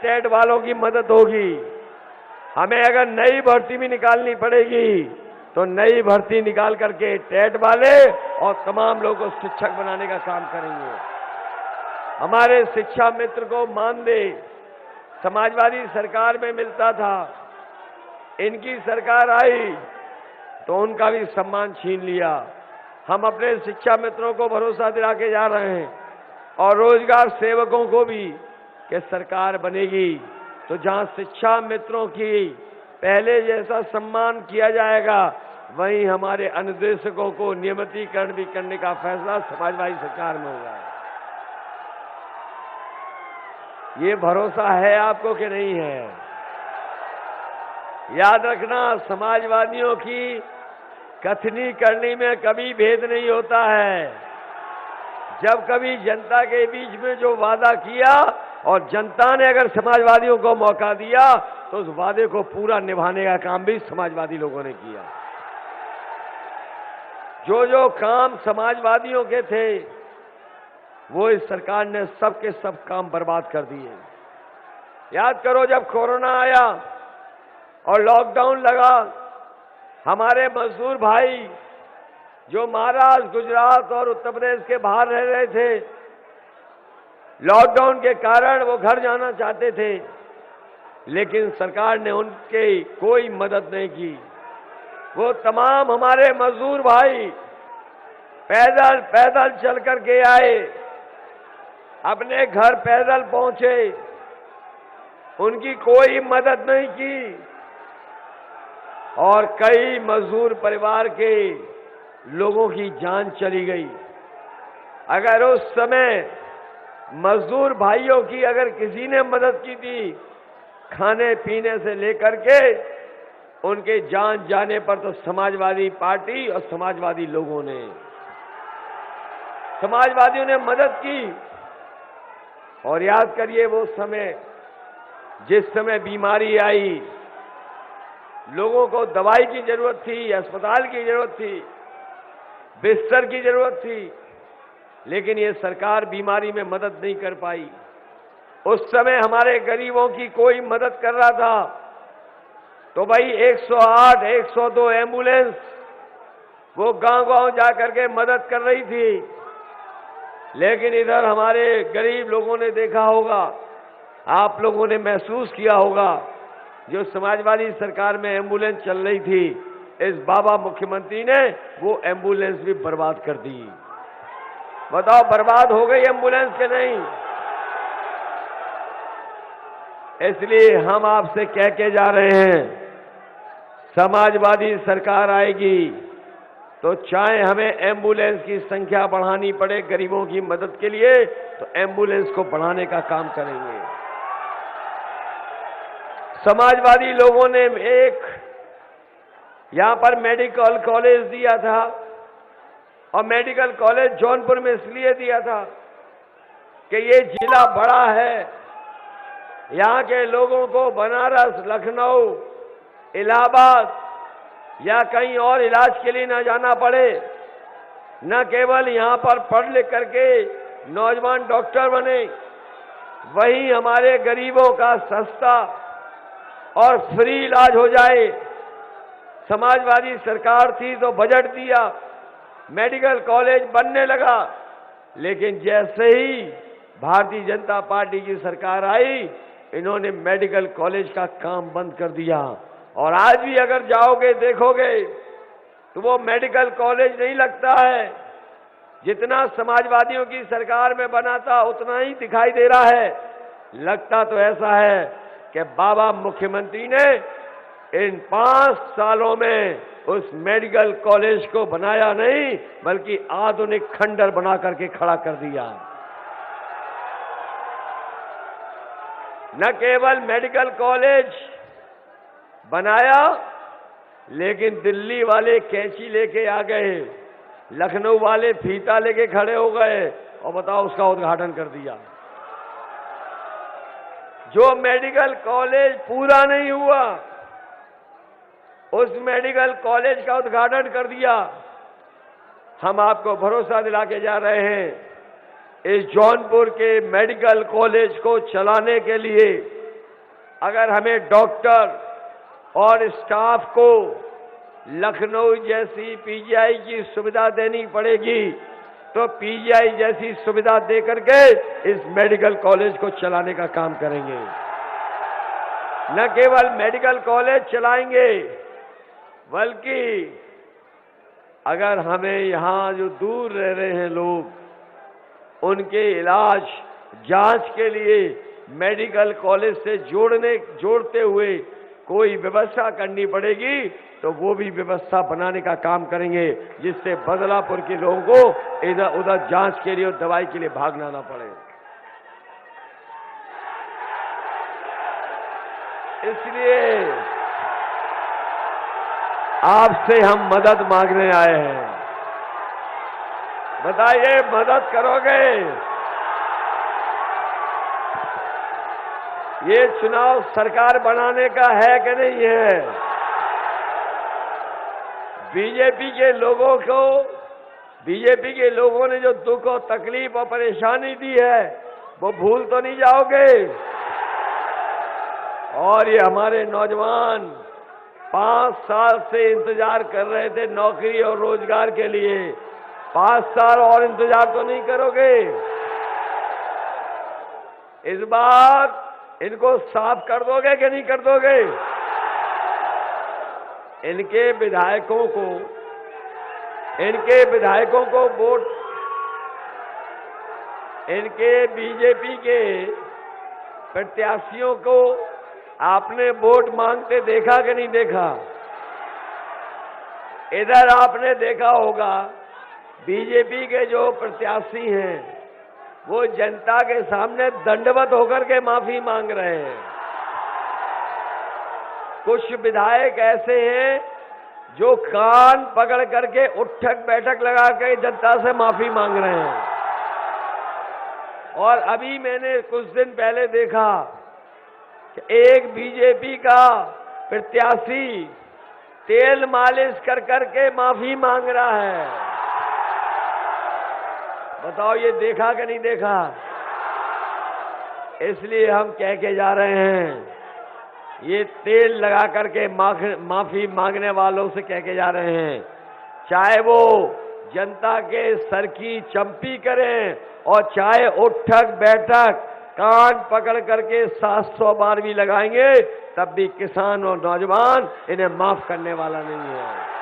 TET वालों की मदद होगी। हमें अगर नई भर्ती भी निकालनी पड़ेगी तो नई भर्ती निकाल करके टेट वाले और तमाम लोगों को शिक्षक बनाने का काम करेंगे। हमारे शिक्षा मित्र को मानदेय समाजवादी सरकार में मिलता था, इनकी सरकार आई तो उनका भी सम्मान छीन लिया। हम अपने शिक्षा मित्रों को भरोसा दिला के जा रहे हैं और रोजगार सेवकों को भी कि सरकार बनेगी तो जहां शिक्षा मित्रों की पहले जैसा सम्मान किया जाएगा, वहीं हमारे अनुदेशकों को नियमितीकरण भी करने का फैसला समाजवादी सरकार में होगा। ये भरोसा है आपको कि नहीं है? याद रखना, समाजवादियों की कथनी करनी में कभी भेद नहीं होता है। जब कभी जनता के बीच में जो वादा किया और जनता ने अगर समाजवादियों को मौका दिया तो उस वादे को पूरा निभाने का काम भी समाजवादी लोगों ने किया। जो जो काम समाजवादियों के थे वो इस सरकार ने सब के सब काम बर्बाद कर दिए। याद करो, जब कोरोना आया और लॉकडाउन लगा, हमारे मजदूर भाई जो महाराष्ट्र, गुजरात और उत्तर प्रदेश के बाहर रह रहे थे, लॉकडाउन के कारण वो घर जाना चाहते थे, लेकिन सरकार ने उनकी कोई मदद नहीं की। वो तमाम हमारे मजदूर भाई पैदल पैदल चल कर के आए, अपने घर पैदल पहुंचे, उनकी कोई मदद नहीं की और कई मजदूर परिवार के लोगों की जान चली गई। अगर उस समय मजदूर भाइयों की अगर किसी ने मदद की थी, खाने पीने से लेकर के उनके जान जाने पर, तो समाजवादी पार्टी और समाजवादी लोगों ने, समाजवादियों ने मदद की। और याद करिए वो समय, जिस समय बीमारी आई, लोगों को दवाई की जरूरत थी, अस्पताल की जरूरत थी, बिस्तर की जरूरत थी, लेकिन ये सरकार बीमारी में मदद नहीं कर पाई। उस समय हमारे गरीबों की कोई मदद कर रहा था तो भाई 108, 102 एम्बुलेंस वो गांव-गांव जाकर के मदद कर रही थी। लेकिन इधर हमारे गरीब लोगों ने देखा होगा, आप लोगों ने महसूस किया होगा, जो समाजवादी सरकार में एम्बुलेंस चल रही थी, इस बाबा मुख्यमंत्री ने वो एम्बुलेंस भी बर्बाद कर दी। बताओ, बर्बाद हो गई एम्बुलेंस के नहीं? इसलिए हम आपसे कह के जा रहे हैं, समाजवादी सरकार आएगी तो चाहे हमें एम्बुलेंस की संख्या बढ़ानी पड़े गरीबों की मदद के लिए, तो एम्बुलेंस को बढ़ाने का काम करेंगे। समाजवादी लोगों ने एक यहां पर मेडिकल कॉलेज दिया था, और मेडिकल कॉलेज जौनपुर में इसलिए दिया था कि ये जिला बड़ा है, यहां के लोगों को बनारस, लखनऊ, इलाहाबाद या कहीं और इलाज के लिए न जाना पड़े। न केवल यहां पर पढ़ लिख करके नौजवान डॉक्टर बने, वहीं हमारे गरीबों का सस्ता और फ्री इलाज हो जाए। समाजवादी सरकार थी तो बजट दिया, मेडिकल कॉलेज बनने लगा, लेकिन जैसे ही भारतीय जनता पार्टी की सरकार आई, इन्होंने मेडिकल कॉलेज का काम बंद कर दिया। और आज भी अगर जाओगे देखोगे तो वो मेडिकल कॉलेज नहीं लगता है। जितना समाजवादियों की सरकार में बना था उतना ही दिखाई दे रहा है। लगता तो ऐसा है कि बाबा मुख्यमंत्री ने इन 5 सालों में उस मेडिकल कॉलेज को बनाया नहीं, बल्कि आधुनिक खंडर बना करके खड़ा कर दिया। न केवल मेडिकल कॉलेज बनाया, लेकिन दिल्ली वाले कैंची लेके आ गए, लखनऊ वाले फीता लेके खड़े हो गए और बताओ उसका उद्घाटन कर दिया। जो मेडिकल कॉलेज पूरा नहीं हुआ, उस मेडिकल कॉलेज का उद्घाटन कर दिया। हम आपको भरोसा दिला के जा रहे हैं, इस जौनपुर के मेडिकल कॉलेज को चलाने के लिए अगर हमें डॉक्टर और स्टाफ को लखनऊ जैसी पीजीआई की सुविधा देनी पड़ेगी, तो पीजीआई जैसी सुविधा देकर के इस मेडिकल कॉलेज को चलाने का काम करेंगे। न केवल मेडिकल कॉलेज चलाएंगे, बल्कि अगर हमें यहां जो दूर रह रहे हैं लोग, उनके इलाज जांच के लिए मेडिकल कॉलेज से जोड़ते हुए कोई व्यवस्था करनी पड़ेगी, तो वो भी व्यवस्था बनाने का काम करेंगे, जिससे बदलापुर के लोगों को इधर उधर जांच के लिए और दवाई के लिए भागना ना पड़े। इसलिए आपसे हम मदद मांगने आए हैं। बताइए, मदद करोगे? ये चुनाव सरकार बनाने का है कि नहीं है? बीजेपी के लोगों ने जो दुख और तकलीफ और परेशानी दी है, वो भूल तो नहीं जाओगे? और ये हमारे नौजवान 5 साल से इंतजार कर रहे थे नौकरी और रोजगार के लिए, 5 साल और इंतजार तो नहीं करोगे? इस बार इनको साफ कर दोगे कि नहीं कर दोगे? इनके विधायकों को वोट, इनके बीजेपी के प्रत्याशियों को आपने वोट मांगते देखा कि नहीं देखा? इधर आपने देखा होगा बीजेपी के जो प्रत्याशी हैं, वो जनता के सामने दंडवत होकर के माफी मांग रहे हैं। कुछ विधायक ऐसे हैं जो कान पकड़ करके उठक बैठक लगा के जनता से माफी मांग रहे हैं। और अभी मैंने कुछ दिन पहले देखा कि एक बीजेपी का प्रत्याशी तेल मालिश कर करके माफी मांग रहा है। बताओ, ये देखा कि नहीं देखा? इसलिए हम कह के जा रहे हैं, ये तेल लगा करके माफी मांगने वालों से कह के जा रहे हैं, चाहे वो जनता के सर की चंपी करें और चाहे उठक बैठक कान पकड़ करके 700 बार भी लगाएंगे, तब भी किसान और नौजवान इन्हें माफ करने वाला नहीं है।